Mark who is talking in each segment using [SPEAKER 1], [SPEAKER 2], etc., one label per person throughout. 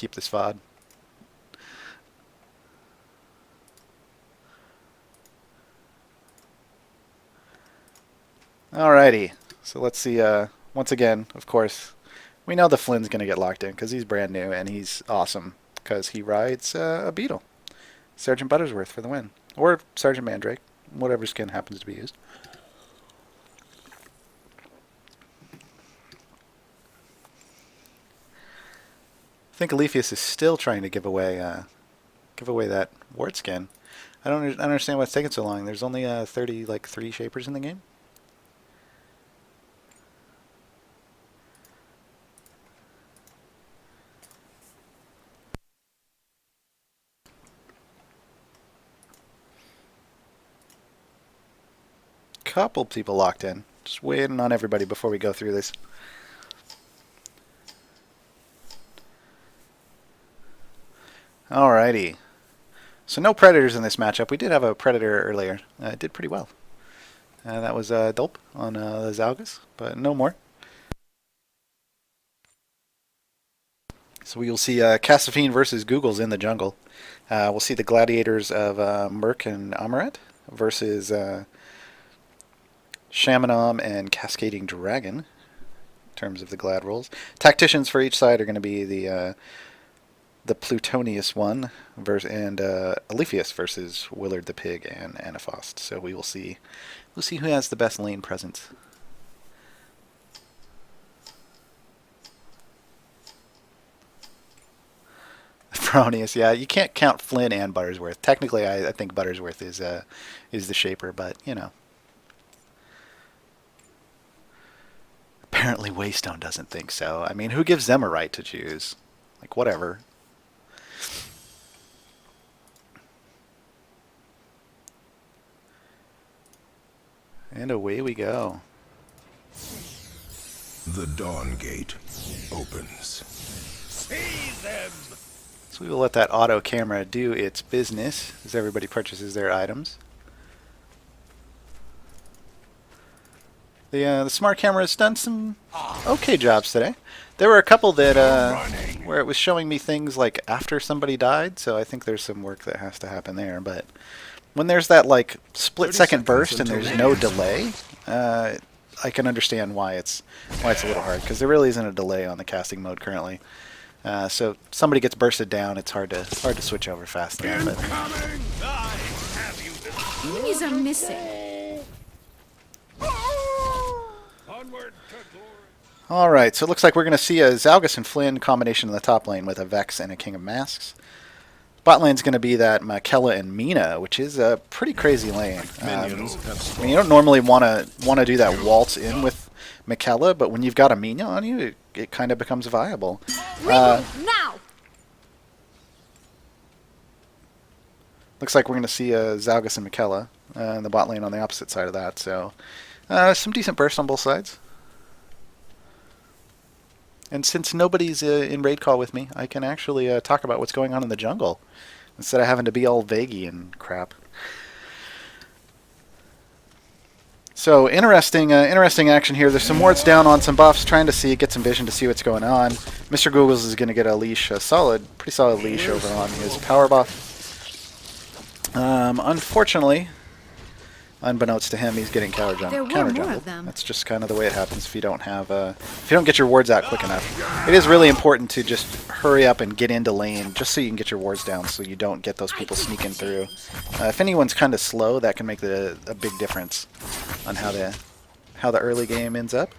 [SPEAKER 1] keep this VOD. Alrighty, so let's see, once again, of course, we know the Flynn's going to get locked in because he's brand new and he's awesome because he rides a beetle. Sergeant Buttersworth for the win. Or Sergeant Mandrake, whatever skin happens to be used. I think Elifias is still trying to give away that wart skin. I don't understand why it's taking so long. There's only 3 shapers in the game. Couple people locked in. Just waiting on everybody before we go through this. Alrighty. So no predators in this matchup. We did have a predator earlier. It did pretty well. That was Dulp on Zalgus, but no more. So we will see Cascading versus Googles in the jungle. We'll see the gladiators of Mirk and Ahmaret versus Shamanom and CascadingDragon in terms of the glad rolls. Tacticians for each side are going to be the Plutonius one and Elifias versus WillardThePig and Anifaust. So we'll see who has the best lane presence. Fronius, yeah, you can't count Flynn and Buttersworth. Technically, I think Buttersworth is the shaper, but you know. Apparently Waystone doesn't think so. I mean, who gives them a right to choose? Like, whatever. And away we go.
[SPEAKER 2] The Dawn Gate opens.
[SPEAKER 3] See them!
[SPEAKER 1] So we will let that auto camera do its business as everybody purchases their items. The smart camera has done some okay jobs today. There were a couple that where it was showing me things like after somebody died, so I think there's some work that has to happen there. But when there's that like split-second burst and there's no delay, I can understand why it's a little hard because there really isn't a delay on the casting mode currently. So somebody gets bursted down, it's hard to switch over fast there. But
[SPEAKER 4] Enemies are missing.
[SPEAKER 1] Alright, so it looks like we're going to see a Zalgus and Flynn combination in the top lane with a Vex and a King of Masks. Bot lane's going to be that Makella and Mina, which is a pretty crazy lane. I mean, you don't normally want to do that waltz in with Makella, but when you've got a Mina on you, it kind of becomes viable.
[SPEAKER 4] Now!
[SPEAKER 1] Looks like we're going to see Zalgus and Makella in the bot lane on the opposite side of that. So some decent burst on both sides. And since nobody's in raid call with me, I can actually talk about what's going on in the jungle instead of having to be all vaguey and crap. So interesting action here. There's some wards down on some buffs, trying to get some vision to see what's going on. Mrgoogles is going to get a leash, pretty solid leash over on his power buff. Unfortunately, unbeknownst to him, he's getting counter jungle. That's just kind of the way it happens if you don't get your wards out quick enough. It is really important to just hurry up and get into lane just so you can get your wards down so you don't get those people sneaking through. If anyone's kind of slow, that can make a big difference on how the early game ends up.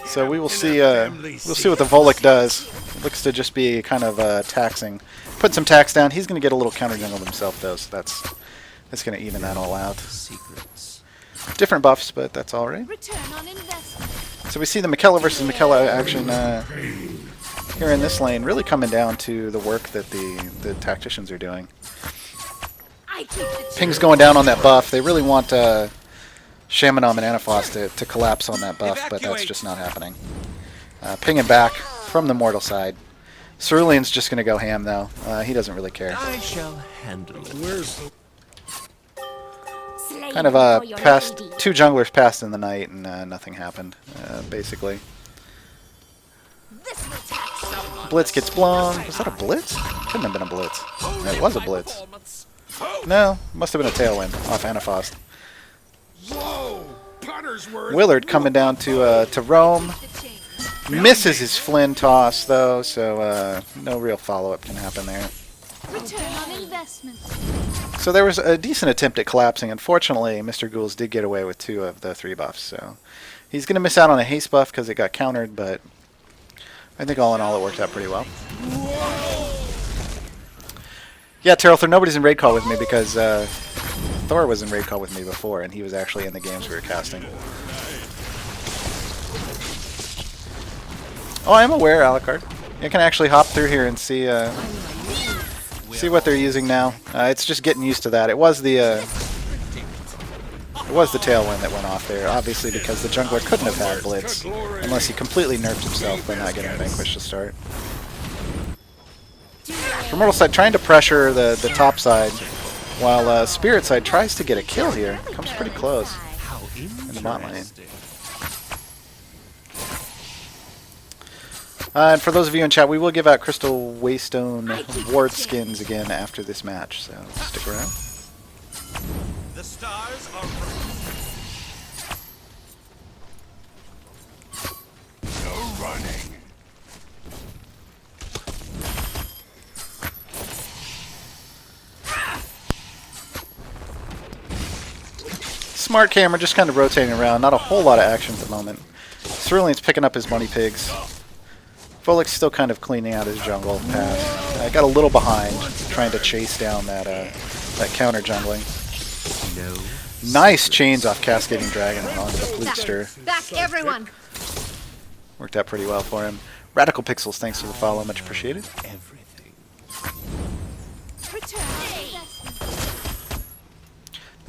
[SPEAKER 1] So we will see what the Volek does. It looks to just be kind of taxing. Put some tax down. He's going to get a little counter jungle himself though, so that's going to even that all out. Different buffs, but that's all right. So we see the Makella versus Makella action here in this lane, really coming down to the work that the tacticians are doing. Ping's going down on that buff. They really want Shamanom and Anifaust to collapse on that buff, but that's just not happening. Pinging back from the mortal side. Cerulean's just going to go ham, though. He doesn't really care.
[SPEAKER 3] I shall handle it.
[SPEAKER 1] Kind of two junglers passed in the night and nothing happened, basically. Blitz gets blown. Was that a blitz? Couldn't have been a blitz. It was a blitz. No, must have been a tailwind off Anifaust.
[SPEAKER 3] Whoa! Potter's worth.
[SPEAKER 1] Willard coming down to roam. Misses his Flynn toss though, so no real follow-up can happen there.
[SPEAKER 4] Return on investment.
[SPEAKER 1] So there was a decent attempt at collapsing. Unfortunately, Mrgoogles did get away with 2 of the 3 buffs, so he's going to miss out on a haste buff because it got countered, but I think all in all it worked out pretty well. Yeah, Terrelthor, nobody's in raid call with me because Thor was in raid call with me before, and he was actually in the games we were casting. Oh, I'm aware, Alucard. You can actually hop through here and see what they're using now. It's just getting used to that. It was the tailwind that went off there, obviously because the jungler couldn't have had Blitz unless he completely nerfed himself by not getting Vanquish to start. From Mortal side, trying to pressure the top side, while Spirit side tries to get a kill here. Comes pretty close in the bot lane. And for those of you in chat, we will give out Crystal Waystone Ward skins again after this match, so stick around.
[SPEAKER 3] The stars are
[SPEAKER 2] No running.
[SPEAKER 1] Smart camera, just kind of rotating around. Not a whole lot of action at the moment. Cerulean's picking up his money pigs. Folik's still kind of cleaning out his jungle path. I got a little behind, trying to chase down that counter jungling. Nice chains off Cascading Dragon onto the Plootoe.
[SPEAKER 4] Back, everyone.
[SPEAKER 1] Worked out pretty well for him. Radical Pixels, thanks for the follow, much appreciated.
[SPEAKER 3] everything.
[SPEAKER 4] Return on investment.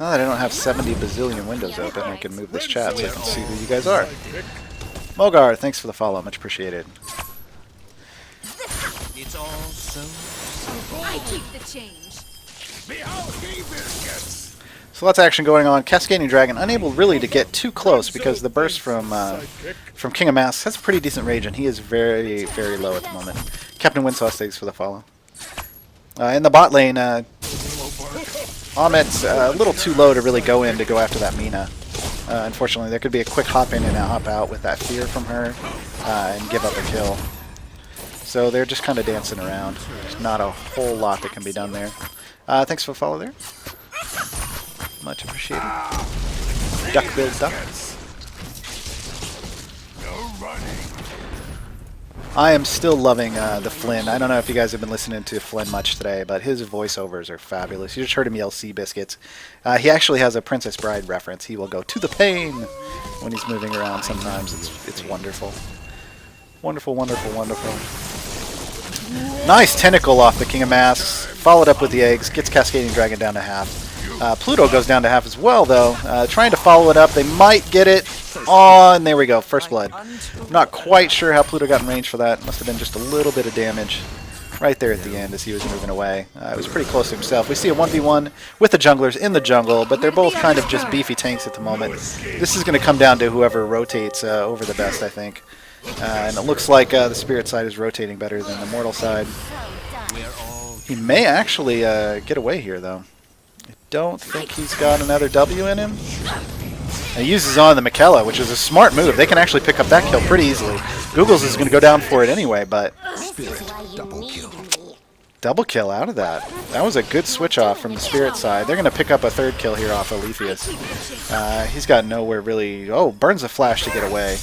[SPEAKER 1] Now that I don't have 70 bazillion windows open, I can move this chat so I can see who you guys are. Mogar, thanks for the follow, much appreciated.
[SPEAKER 3] It's all so.
[SPEAKER 4] I keep the change.
[SPEAKER 3] Behold, ye biscuits!
[SPEAKER 1] So lots of action going on. Cascading Dragon unable really to get too close because the burst from King of Masks has a pretty decent range, and he is very, very low at the moment. Captain Windsauce, thanks for the follow. In the bot lane, Ahmaret's a little too low to really go in to go after that Mina. Unfortunately, there could be a quick hop in and a hop out with that fear from her and give up a kill. So they're just kind of dancing around. There's not a whole lot that can be done there. Thanks for the follow there. Much appreciated. Duck build duck.
[SPEAKER 2] No running.
[SPEAKER 1] I am still loving the Flynn. I don't know if you guys have been listening to Flynn much today, but his voiceovers are fabulous. You just heard him yell "Sea Biscuits." He actually has a Princess Bride reference. He will go "to the pain" when he's moving around. Sometimes it's wonderful. Wonderful, wonderful, wonderful. Nice tentacle off the King of Masks. Followed up with the eggs. Gets Cascading Dragon down to half. Plootoe goes down to half as well, though. Trying to follow it up. They might get it. Oh, and there we go. First blood. I'm not quite sure how Plootoe got in range for that. Must have been just a little bit of damage right there at the end as he was moving away. It was pretty close to himself. We see a 1v1 with the junglers in the jungle, but they're both kind of just beefy tanks at the moment. This is going to come down to whoever rotates over the best, I think. And it looks like the Spirit side is rotating better than the Mortal side. He may actually get away here, though. I don't think he's got another W in him. And he uses on the Miquella, which is a smart move. They can actually pick up that kill pretty easily. Googles is going to go down for it anyway, but
[SPEAKER 2] Double kill.
[SPEAKER 1] double kill out of that. That was a good switch off from the Spirit side. They're going to pick up a third kill here off Elifias. He's got nowhere really... Oh, burns a flash to get away.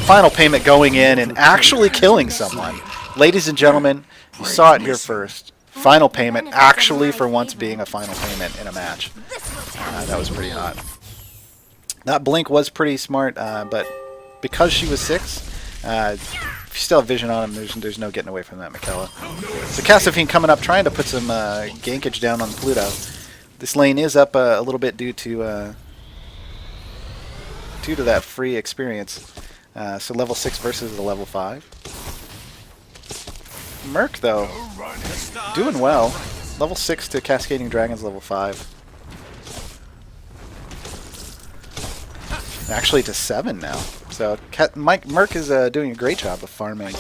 [SPEAKER 1] Final payment going in and actually killing someone. Ladies and gentlemen, you saw it here first. Final payment actually for once being a final payment in a match. That was pretty hot. That blink was pretty smart, but because she was 6, if you still have vision on him, there's no getting away from that Miquella. So Cascading coming up, trying to put some gankage down on Plootoe. This lane is up a little bit due to that free experience. So level 6 versus the level 5. Merc, though, doing well. Level 6 to Cascading Dragon's level 5. Actually to 7 now. So Mirk is doing a great job of farming.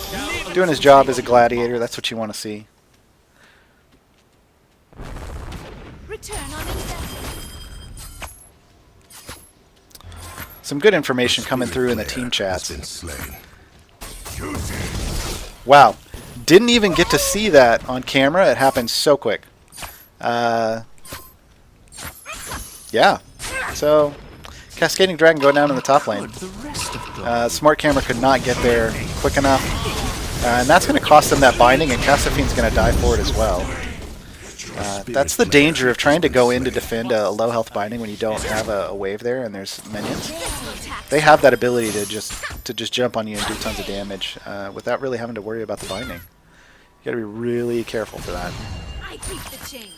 [SPEAKER 1] Doing his job as a gladiator, that's what you want to see.
[SPEAKER 4] Return on investment.
[SPEAKER 1] Some good information coming through in the team chats.
[SPEAKER 2] Been slain.
[SPEAKER 1] Wow. Didn't even get to see that on camera. It happened so quick. Yeah. So, Cascading Dragon going down in the top lane. Smart Camera could not get there quick enough. And that's going to cost them that binding, and Cassophine's going to die for it as well. That's the danger of trying to go in to defend a low health binding when you don't have a wave there and there's minions. They have that ability to just jump on you and do tons of damage without really having to worry about the binding. You gotta be really careful for that.
[SPEAKER 4] I keep the change.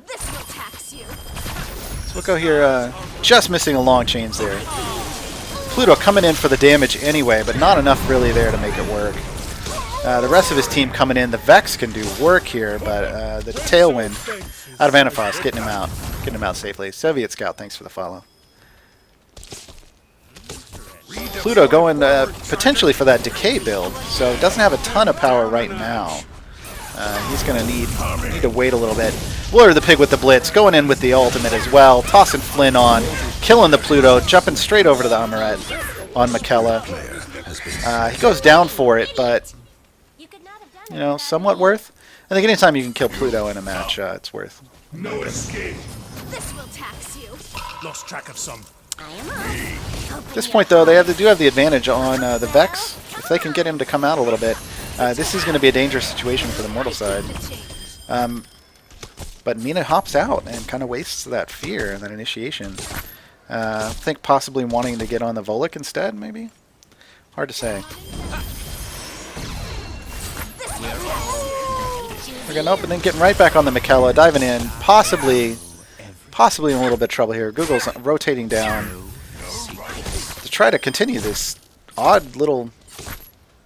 [SPEAKER 4] This will tax you.
[SPEAKER 1] So we'll go here, just missing a long chains there. Plootoe coming in for the damage anyway, but not enough really there to make it work. The rest of his team coming in. The Vex can do work here, but the Tailwind out of Anifaust, getting him out safely. Soviet Scout, thanks for the follow. Plootoe going potentially for that Decay build, so doesn't have a ton of power right now. He's going to need to wait a little bit. WillardThePig with the Blitz, going in with the ultimate as well. Tossing Flynn on, killing the Plootoe, jumping straight over to the Ahmaret on Miquella. He goes down for it, but, you know, somewhat worth. I think anytime you can kill Plootoe in a match, it's worth.
[SPEAKER 2] No escape.
[SPEAKER 4] This will tax you.
[SPEAKER 3] Lost track of some.
[SPEAKER 1] At this point, though, they do have the advantage on the Vex. If they can get him to come out a little bit, this is going to be a dangerous situation for the mortal side. But Mina hops out and kind of wastes that fear and that initiation. I think possibly wanting to get on the Volek instead, maybe? Hard to say. We're going up and then getting right back on the Miquella, diving in, possibly in a little bit of trouble here. Google's rotating down to try to continue this odd little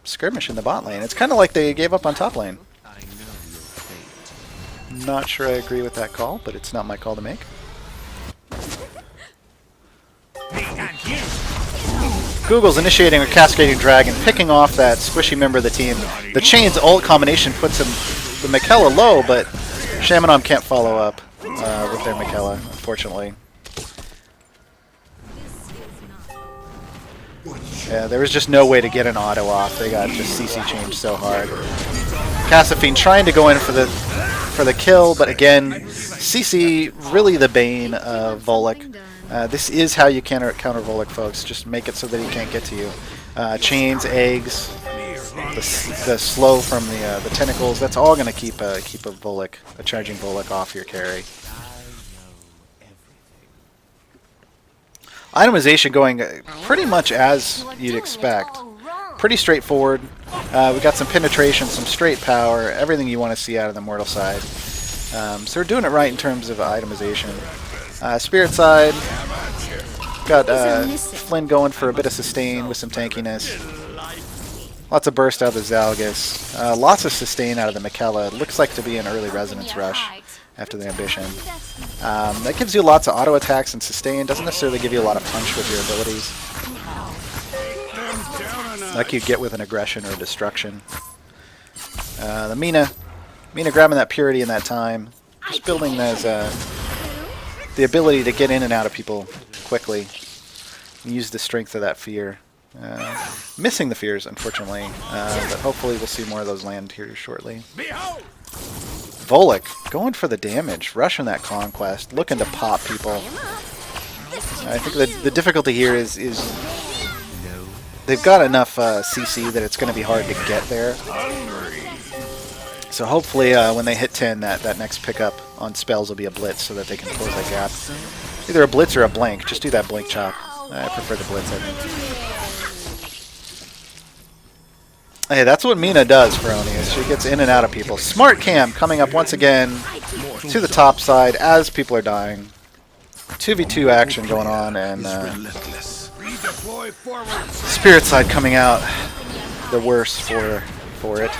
[SPEAKER 1] skirmish in the bot lane. It's kind of like they gave up on top lane. Not sure I agree with that call, but it's not my call to make. Google's initiating a Cascading Dragon, picking off that squishy member of the team. The Chain's ult combination puts the Miquella low, but Shamanom can't follow up with their Miquella, unfortunately. Yeah, there was just no way to get an auto off. They got just CC changed so hard. Cassopine trying to go in for the kill, but again, CC really the bane of Volek. This is how you counter Volek, folks. Just make it so that he can't get to you. Chains, eggs, the slow from the tentacles. That's all going to keep a charging Volek off your carry. Itemization going pretty much as you'd expect. Pretty straightforward. We got some penetration, some straight power, everything you want to see out of the mortal side. So we're doing it right in terms of itemization. Spirit side, got Flynn going for a bit of sustain with some tankiness. Lots of burst out of the Zalgus. Lots of sustain out of the Miquella. Looks like to be an early resonance rush after the ambition. That gives you lots of auto attacks and sustain. Doesn't necessarily give you a lot of punch with your abilities, like you get with an aggression or destruction. The Mina grabbing that purity in that time, just building as the ability to get in and out of people quickly. Use the strength of that fear. Missing the fears, unfortunately, but hopefully we'll see more of those land here shortly. Volek going for the damage, rushing that conquest, looking to pop people. I think the difficulty here is they've got enough CC that it's going to be hard to get there. So hopefully when they hit 10, that next pickup on spells will be a blitz so that they can close that gap. Either a blitz or a blink. Just do that blink chop. I prefer the blitz, I think. Hey, that's what Mina does for Oni, is she gets in and out of people. Smart Cam coming up once again to the top side as people are dying. 2v2 action going on, and Spirit side coming out the worse for it.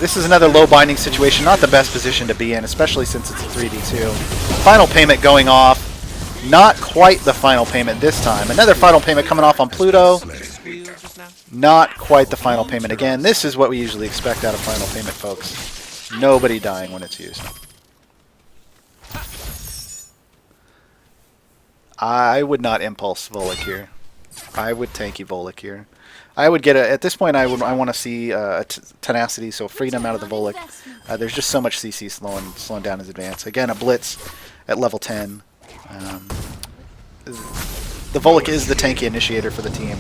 [SPEAKER 1] This is another low binding situation, not the best position to be in, especially since it's a 3v2. Final payment going off. Not quite the final payment this time. Another final payment coming off on Plootoe. Not quite the final payment again. This is what we usually expect out of final payment, folks. Nobody dying when it's used. I would not impulse Volek here. I would tanky Volek here. I would get at this point I want to see tenacity, so freedom out of the Volek. There's just so much CC slowing down his advance. Again, a blitz at level 10. The Volek is the tanky initiator for the team.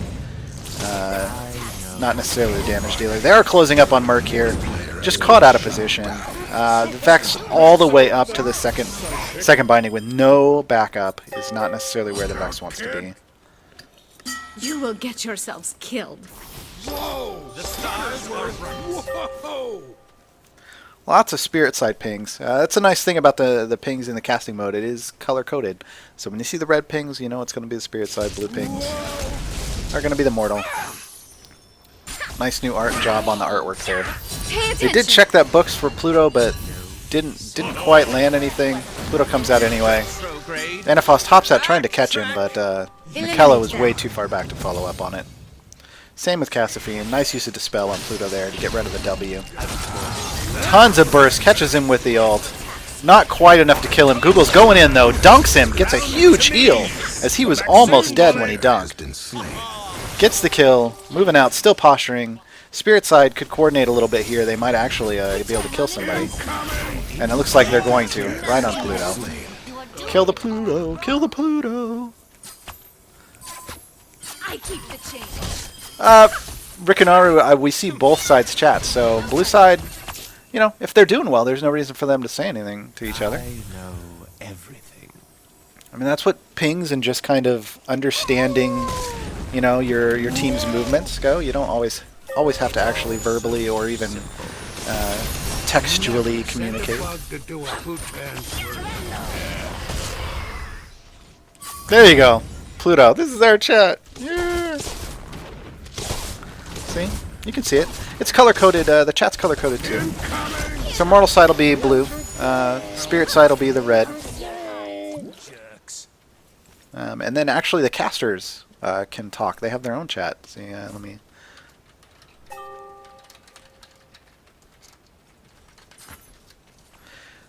[SPEAKER 1] Not necessarily the damage dealer. They are closing up on Merc here. Just caught out of position. The Vex all the way up to the second binding with no backup is not necessarily where the Vex wants to be.
[SPEAKER 4] You will get yourselves killed.
[SPEAKER 3] Whoa! The stars are
[SPEAKER 2] Whoa!
[SPEAKER 1] Lots of spirit side pings. That's a nice thing about the pings in the casting mode. It is color coded. So when you see the red pings, you know it's going to be the spirit side. Blue pings are going to be the mortal. Nice new art job on the artwork there. They did check that books for Plootoe, but didn't quite land anything. Plootoe comes out anyway. Anifaust hops out trying to catch him, but Mikella was way too far back to follow up on it. Same with Cassifine. Nice use of Dispel on Plootoe there to get rid of the W. Tons of burst. Catches him with the ult. Not quite enough to kill him. Google's going in, though. Dunks him. Gets a huge heal, as he was almost dead when he dunked. Gets the kill. Moving out. Still posturing. Spirit side could coordinate a little bit here. They might actually be able to kill somebody. And it looks like they're going to. Right on Plootoe. Kill the Plootoe. Kill the Plootoe.
[SPEAKER 4] I keep the change.
[SPEAKER 1] Rikinaru, we see both sides chat, so blue side, you know, if they're doing well, there's no reason for them to say anything to each other.
[SPEAKER 3] I know everything.
[SPEAKER 1] I mean, that's what pings and just kind of understanding, you know, your team's movements go. You don't always have to actually verbally or even textually communicate. There you go. Plootoe, this is our chat. Yeah. See? You can see it. It's color-coded. The chat's color-coded too. So mortal side will be blue. Spirit side will be the red. And then actually the casters can talk. They have their own chat. See, let me...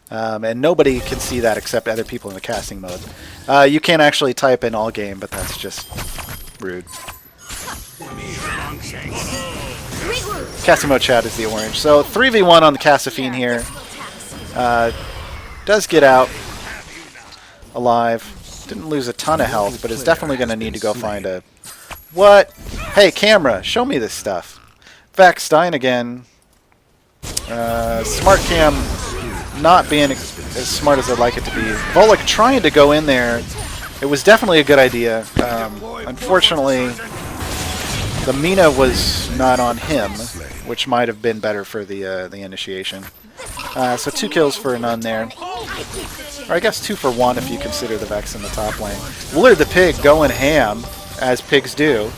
[SPEAKER 1] and nobody can see that except other people in the casting mode. You can actually type in all game, but that's just rude. Casting mode chat is the orange. So 3v1 on the Cassifine here. Does get out alive. Didn't lose a ton of health, but is definitely going to need to go find a... What? Hey, camera, show me this stuff. Vex dying again. Smart cam not being as smart as I'd like it to be. Volek trying to go in there. It was definitely a good idea. Unfortunately, the Mina was not on him, which might have been better for the initiation. So 2 kills for none there. Or I guess 2 for 1 if you consider the Vex in the top lane. WillardThePig going ham, as pigs do.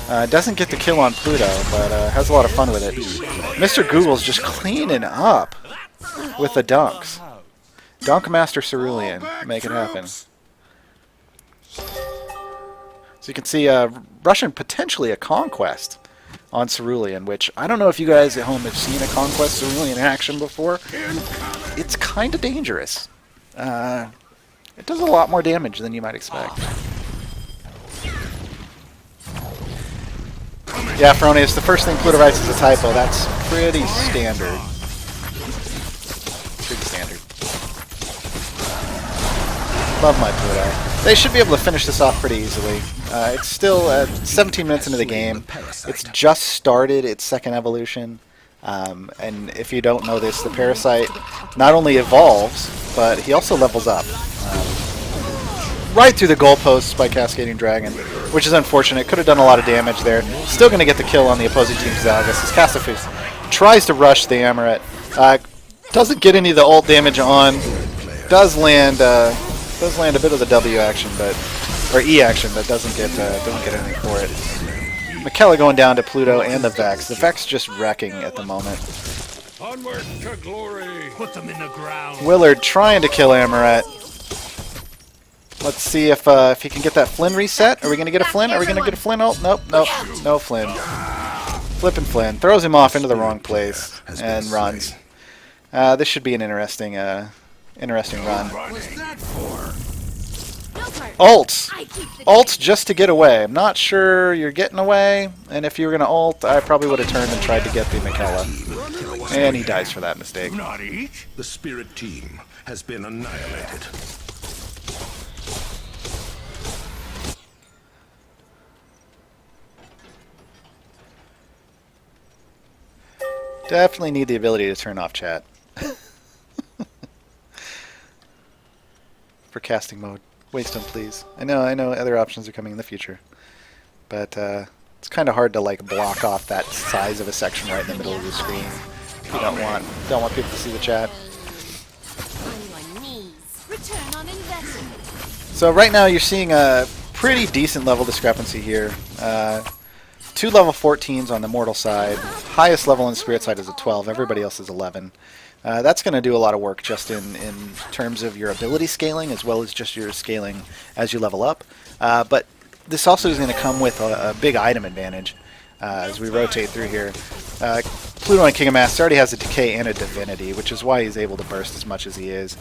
[SPEAKER 1] Doesn't get the kill on Plootoe, but has a lot of fun with it. Mrgoogles just cleaning up with the dunks. Dunk Master Cerulean, make it happen. So you can see Russian potentially a Conquest on Cerulean, which I don't know if you guys at home have seen a Conquest Cerulean in action before. It's kind of dangerous. It does a lot more damage than you might expect. Yeah, Fronius, the first thing Plootoe writes is a typo. That's pretty standard. Pretty standard. Love my Plootoe. They should be able to finish this off pretty easily. It's still 17 minutes into the game. It's just started its second evolution. And if you don't know this, the Parasite not only evolves, but he also levels up. Right through the goalposts by CascadingDragon, which is unfortunate. Could have done a lot of damage there. Still going to get the kill on the opposing team's Zalgus. As Cassifine tries to rush the Ahmaret. Doesn't get any of the ult damage on. Does land a bit of the W action, or E action, but doesn't get anything for it. Mikella going down to Plootoe and the Vex. The Vex just wrecking at the moment.
[SPEAKER 2] Onward to glory.
[SPEAKER 3] Put them in the ground.
[SPEAKER 1] Willard trying to kill Ahmaret. Let's see if he can get that Flynn reset. Are we going to get a Flynn? Are we going to get a Flynn ult? Nope, nope. No Flynn. Flippin' Flynn. Throws him off into the wrong place and runs. This should be an interesting run.
[SPEAKER 3] What's that for?
[SPEAKER 1] Ults! Ults just to get away. I'm not sure you're getting away, and if you were going to ult, I probably would have turned and tried to get the McKellar. And he dies for that mistake.
[SPEAKER 2] Not eat.
[SPEAKER 3] The spirit team has been annihilated.
[SPEAKER 1] Definitely need the ability to turn off chat. For casting mode. Waste them, please. I know other options are coming in the future. But it's kind of hard to like block off that size of a section right in the middle of the screen. You don't want people to see the chat.
[SPEAKER 4] Return on investment.
[SPEAKER 1] So right now you're seeing a pretty decent level discrepancy here. 2 level 14s on the mortal side. Highest level on the spirit side is a 12. Everybody else is 11. That's going to do a lot of work just in terms of your ability scaling as well as just your scaling as you level up. But this also is going to come with a big item advantage as we rotate through here. Plootoe and King of Masks already has a Decay and a Divinity, which is why he's able to burst as much as he is.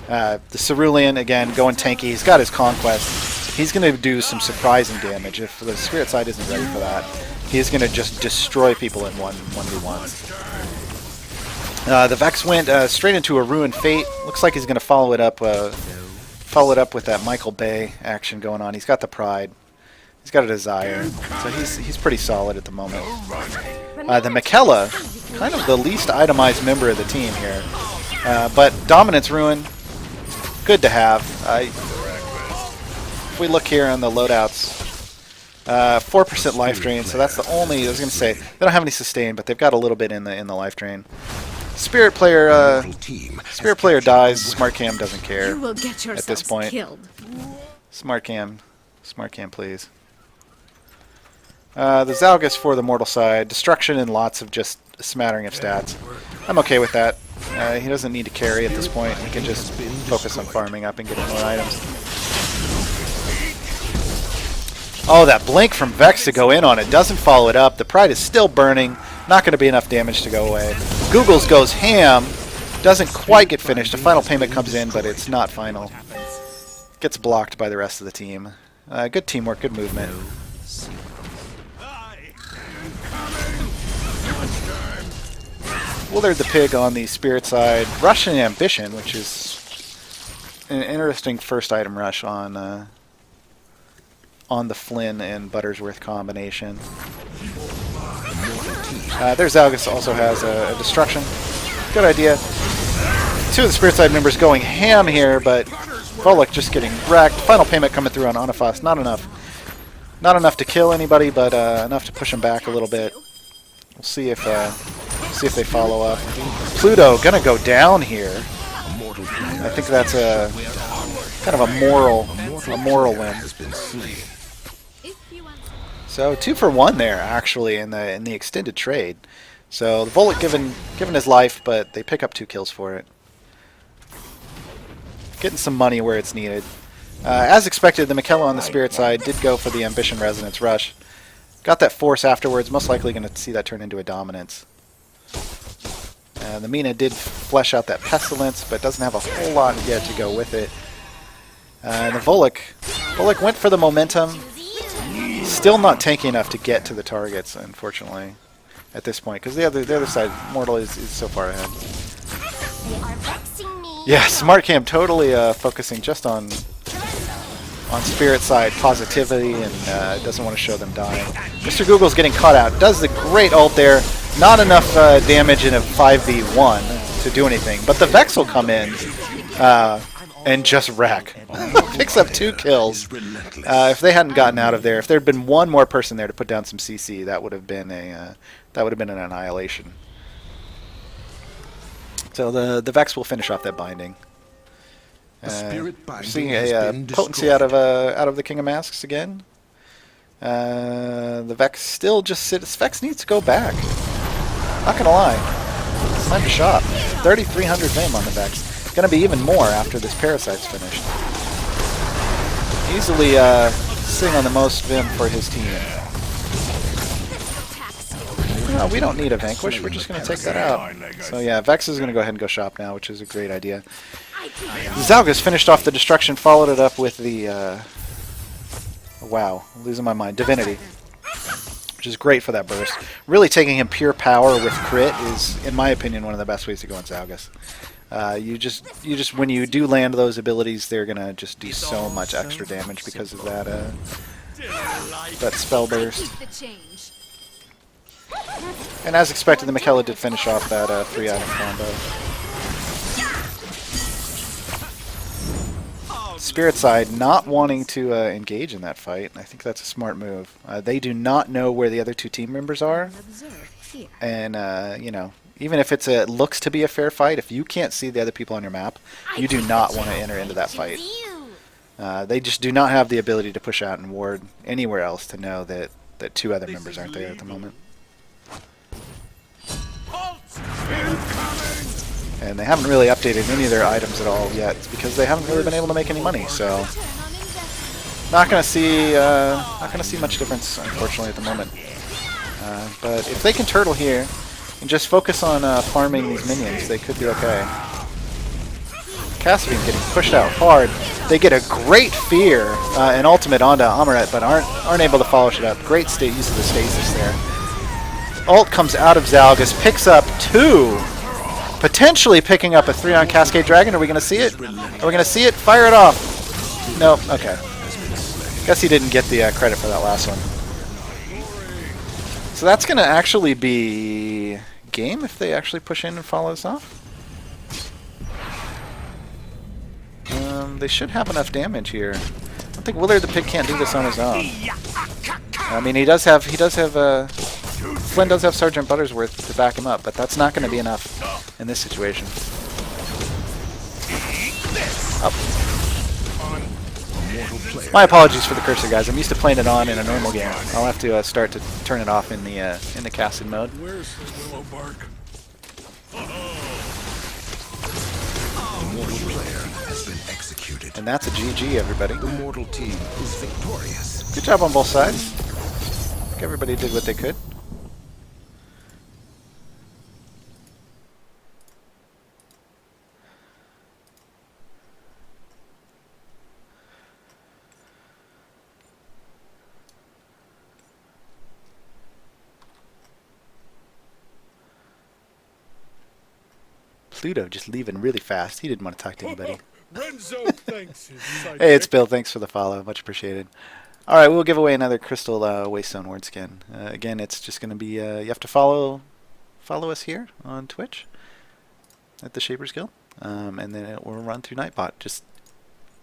[SPEAKER 1] The Cerulean, again, going tanky. He's got his Conquest. He's going to do some surprising damage. If the spirit side isn't ready for that, he's going to just destroy people in 1v1s. The Vex went straight into a Ruined Fate. Looks like he's going to follow it up with that Michael Bay action going on. He's got the Pride. He's got a Desire. So he's pretty solid at the moment. The McKellar, kind of the least itemized member of the team here. But Dominance Ruin, good to have. If we look here on the loadouts, 4% life drain, so that's the only. I was going to say they don't have any sustain, but they've got a little bit in the life drain. Spirit player dies. Smart Cam doesn't care
[SPEAKER 4] You will get
[SPEAKER 1] at this point.
[SPEAKER 4] killed.
[SPEAKER 1] Smart Cam, please. The Zalgus for the mortal side. Destruction and lots of just a smattering of stats. I'm okay with that. He doesn't need to carry at this point. He can just focus on farming up and getting more items. Oh, that blink from Vex to go in on it. Doesn't follow it up. The Pride is still burning. Not going to be enough damage to go away. Mrgoogles goes ham. Doesn't quite get finished. A final payment comes in, but it's not final. Gets blocked by the rest of the team. Good teamwork, good movement. WillardThePig on the spirit side. Russian Ambition, which is an interesting first item rush on the Flynn and Buttersworth combination. There's Zalgus also has a Destruction. Good idea. 2 of the spirit side members going ham here, but Volek just getting wrecked. Final payment coming through on Anifaust. Not enough. Not enough to kill anybody, but enough to push him back a little bit. We'll see if they follow up. Plootoe gonna go down here. I think that's a kind of a moral win. So 2 for 1 there, actually, in the extended trade. So the Volek given his life, but they pick up 2 kills for it. Getting some money where it's needed. As expected, the McKellar on the spirit side did go for the Ambition Resonance Rush. Got that Force afterwards, most likely going to see that turn into a Dominance. The Mina did flesh out that Pestilence, but doesn't have a whole lot yet to go with it. And the Volek went for the momentum. Still not tanky enough to get to the targets, unfortunately, at this point, because the other side, Mortal, is so far ahead. Yeah, Smart Cam totally focusing just on spirit side positivity and doesn't want to show them dying. Mrgoogles getting caught out. Does the great ult there. Not enough damage in a 5v1 to do anything, but the Vex will come in and just wreck. Picks up 2 kills. If they hadn't gotten out of there, if there had been one more person there to put down some CC, that would have been an annihilation. So the Vex will finish off that binding. We're seeing a potency out of the King of Masks again. The Vex still just sits. Vex needs to go back. Not gonna lie. It's time to shop. 3,300 Vim on the Vex. Gonna be even more after this Parasite's finished. Easily sitting on the most Vim for his team. No, we don't need a Vanquish. We're just going to take that out. So yeah, Vex is going to go ahead and go shop now, which is a great idea. Zalgus finished off the destruction, followed it up with the... wow, losing my mind. Divinity. Which is great for that burst. Really taking him pure power with crit is, in my opinion, one of the best ways to go on Zalgus. You just when you do land those abilities, they're gonna just do so much extra damage because of that that spell burst. And as expected, the Michaela did finish off that 3-item combo. Spirit side not wanting to engage in that fight. I think that's a smart move. They do not know where the other two team members are, and you know. Even if it looks to be a fair fight, if you can't see the other people on your map, you do not want to enter into that fight. They just do not have the ability to push out and ward anywhere else to know that two other members aren't there at the moment. And they haven't really updated any of their items at all yet because they haven't really been able to make any money. So not gonna see much difference, unfortunately, at the moment. But if they can turtle here and just focus on farming these minions, they could be okay. Cassidy getting pushed out hard. They get a great fear and ultimate onto Ahmaret, but aren't able to follow it up. Great use of the stasis there. Ult comes out of Zalgus, picks up 2, potentially picking up a 3 on CascadingDragon. Are we going to see it? Are we going to see it? Fire it off. Nope. Okay. Guess he didn't get the credit for that last one. So that's going to actually be game if they actually push in and follow us off. They should have enough damage here. I don't think WillardThePig can't do this on his own. I mean, Flynn does have Sergeant Buttersworth to back him up, but that's not going to be enough in this situation. Oh. My apologies for the cursor, guys. I'm used to playing it on in a normal game. I'll have to start to turn it off in the casted mode.
[SPEAKER 2] Where's the willow bark?
[SPEAKER 1] And that's a GG, everybody.
[SPEAKER 3] The mortal team is victorious.
[SPEAKER 1] Good job on both sides. I think everybody did what they could. Plootoe just leaving really fast. He didn't want to talk to anybody.
[SPEAKER 2] Renzo thanks his sidekick.
[SPEAKER 1] Hey, it's Bill. Thanks for the follow. Much appreciated. All right, we'll give away another Crystal Waystone Ward skin. Again, it's just going to be you have to follow us here on Twitch at the Shapers Guild, and then it will run through Nightbot. Just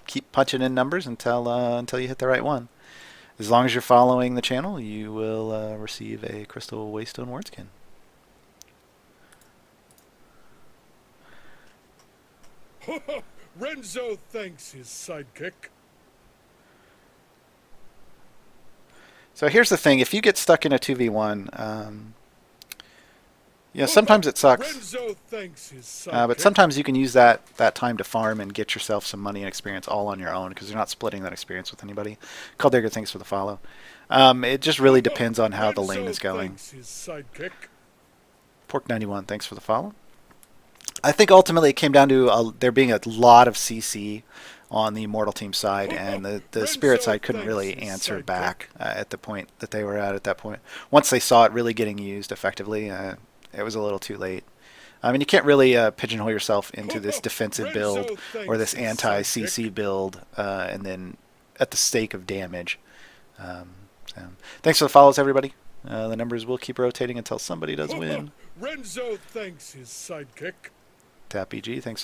[SPEAKER 1] keep punching in numbers until you hit the right one. As long as you're following the channel, you will receive a Crystal Waystone Ward skin.
[SPEAKER 2] Renzo thanks his sidekick.
[SPEAKER 1] So here's the thing: if you get stuck in a 2v1, sometimes it sucks.
[SPEAKER 2] Renzo thanks his sidekick.
[SPEAKER 1] But sometimes you can use that time to farm and get yourself some money and experience all on your own because you're not splitting that experience with anybody. Caldigger, thanks for the follow. It just really depends on how the lane is going. Pork91, thanks for the follow. I think ultimately it came down to there being a lot of CC on the Immortal team side, and the Spirit side couldn't really answer back at the point that they were at that point. Once they saw it really getting used effectively, it was a little too late. I mean, you can't really pigeonhole yourself into this defensive build or this anti-CC build, and then at the stake of damage. So, thanks for the follows, everybody. The numbers will keep rotating until somebody does win.
[SPEAKER 2] Renzo thanks his sidekick.
[SPEAKER 1] TapBG, thanks for the